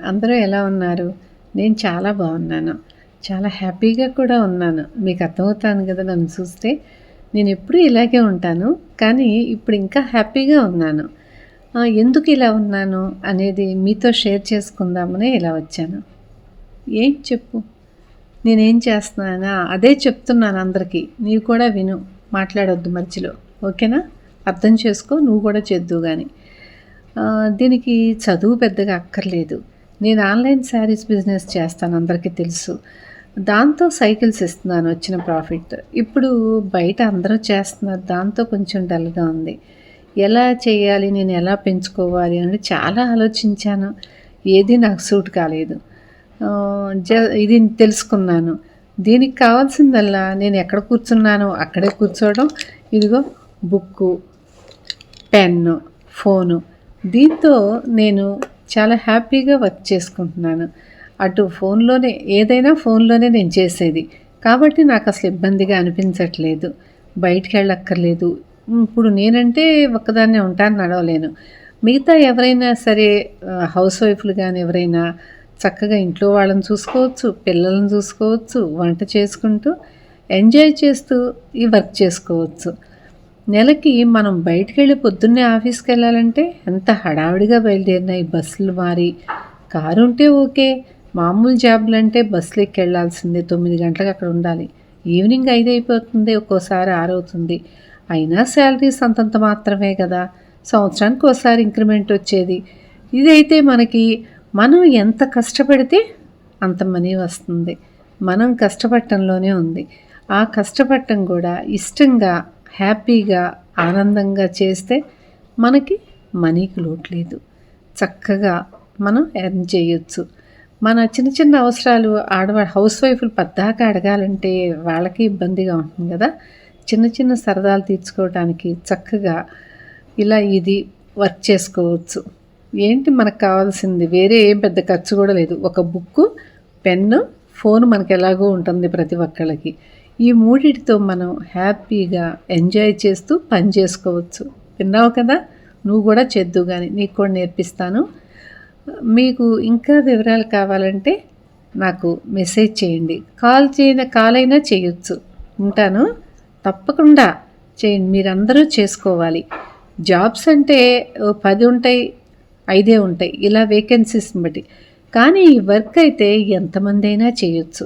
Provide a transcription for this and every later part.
అందరూ ఎలా ఉన్నారు? నేను చాలా బాగున్నాను. చాలా హ్యాపీగా కూడా ఉన్నాను. మీకు అర్థమవుతాను కదా నన్ను చూస్తే. నేనెప్పుడూ ఇలాగే ఉంటాను. కానీ ఇప్పుడు ఇంకా హ్యాపీగా ఉన్నాను. ఎందుకు ఇలా ఉన్నాను అనేది మీతో షేర్ చేసుకుందామనే ఇలా వచ్చాను. ఏంటి చెప్పు? నేనేం చేస్తున్నానా? అదే చెప్తున్నాను అందరికీ. నీవు కూడా విను. మాట్లాడొద్దు మధ్యలో. ఓకేనా? అర్థం చేసుకో. నువ్వు కూడా చేద్దువు గాని. దీనికి చదువు పెద్దగా అక్కర్లేదు. నేను ఆన్లైన్ శారీస్ బిజినెస్ చేస్తాను, అందరికీ తెలుసు. దాంతో సైకిల్స్ ఇస్తున్నాను వచ్చిన ప్రాఫిట్. ఇప్పుడు బయట అందరూ చేస్తున్నారు, దాంతో కొంచెం డల్గా ఉంది. ఎలా చేయాలి, నేను ఎలా పెంచుకోవాలి అని చాలా ఆలోచించాను. ఏది నాకు సూట్ కాలేదు. ఇది తెలుసుకున్నాను. దీనికి కావాల్సిందల్లా నేను ఎక్కడ కూర్చున్నానో అక్కడే కూర్చోవడం. ఇదిగో బుక్కు, పెన్ను, ఫోను. దీంతో నేను చాలా హ్యాపీగా వర్క్ చేసుకుంటున్నాను. అటు ఫోన్లోనే ఏదైనా ఫోన్లోనే నేను చేసేది కాబట్టి నాకు అసలు ఇబ్బందిగా అనిపించట్లేదు. బయటికి వెళ్ళక్కర్లేదు. ఇప్పుడు నేనంటే ఒక్కదాన్నే ఉంటాను, నడవలేను. మిగతా ఎవరైనా సరే హౌస్ వైఫ్లు కానీ ఎవరైనా చక్కగా ఇంట్లో వాళ్ళని చూసుకోవచ్చు, పిల్లలను చూసుకోవచ్చు, వంట చేసుకుంటూ ఎంజాయ్ చేస్తూ ఈ వర్క్ చేసుకోవచ్చు. నెలకి మనం బయటికెళ్ళి పొద్దున్నే ఆఫీస్కి వెళ్ళాలంటే ఎంత హడావిడిగా బయలుదేరినాయి. బస్సులు మారి, కారు ఉంటే ఓకే. మామూలు జాబులు అంటే బస్సులు ఎక్కి వెళ్ళాల్సిందే. 9 గంటలకు అక్కడ ఉండాలి. ఈవినింగ్ 5 అయిపోతుంది, ఒక్కోసారి 6 అవుతుంది. అయినా శాలరీస్ అంతంత మాత్రమే కదా. సంవత్సరానికి ఒకసారి ఇంక్రిమెంట్ వచ్చేది. ఇదైతే మనం ఎంత కష్టపడితే అంత మనీ వస్తుంది. మనం కష్టపడటంలోనే ఉంది. ఆ కష్టపడటం కూడా ఇష్టంగా, హ్యాపీగా, ఆనందంగా చేస్తే మనకి మనీకి లోటు లేదు. చక్కగా మనం ఎర్న్ చేయొచ్చు. మన చిన్న చిన్న అవసరాలు హౌస్ వైఫ్లు పద్దాకా అడగాలంటే వాళ్ళకి ఇబ్బందిగా ఉంటుంది కదా. చిన్న చిన్న సరదాలు తీర్చుకోవడానికి చక్కగా ఇలా ఇది వర్క్ చేసుకోవచ్చు. ఏంటి మనకు కావాల్సింది? వేరే ఏం పెద్ద ఖర్చు కూడా లేదు. ఒక బుక్కు, పెన్ను, ఫోన్ మనకు ఎలాగో ఉంటుంది ప్రతి ఒక్కళ్ళకి. ఈ మూడిటితో మనం హ్యాపీగా ఎంజాయ్ చేస్తూ పని చేసుకోవచ్చు. విన్నావు కదా? నువ్వు కూడా చేద్దు కానీ నీకు కూడా నేర్పిస్తాను. మీకు ఇంకా వివరాలు కావాలంటే నాకు మెసేజ్ చేయండి. కాల్ అయినా చేయొచ్చు. ఉంటాను. తప్పకుండా చేయండి. మీరందరూ చేసుకోవాలి. జాబ్స్ అంటే 10 ఉంటాయి, 5 ఉంటాయి, ఇలా వేకెన్సీస్ని బట్టి. కానీ ఈ వర్క్ అయితే ఎంతమంది అయినా చేయొచ్చు.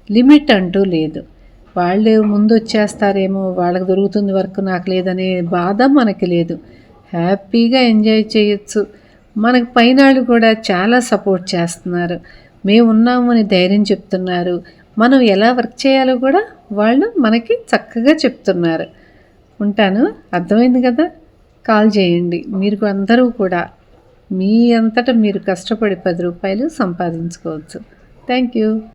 లిమిట్ అంటూ లేదు. వాళ్ళే ముందు వచ్చేస్తారేమో, వాళ్ళకి దొరుకుతుంది వర్క్, నాకు లేదనే బాధ మనకి లేదు. హ్యాపీగా ఎంజాయ్ చేయొచ్చు. మనకు పైనాళ్ళు కూడా చాలా సపోర్ట్ చేస్తున్నారు. మేము ఉన్నాము అని ధైర్యం చెప్తున్నారు. మనం ఎలా వర్క్ చేయాలో కూడా వాళ్ళు మనకి చక్కగా చెప్తున్నారు. ఉంటాను. అర్థమైంది కదా? కాల్ చేయండి. మీరు అందరూ కూడా మీ అంతటా మీరు కష్టపడి 10 రూపాయలు సంపాదించుకోవచ్చు. Thank you.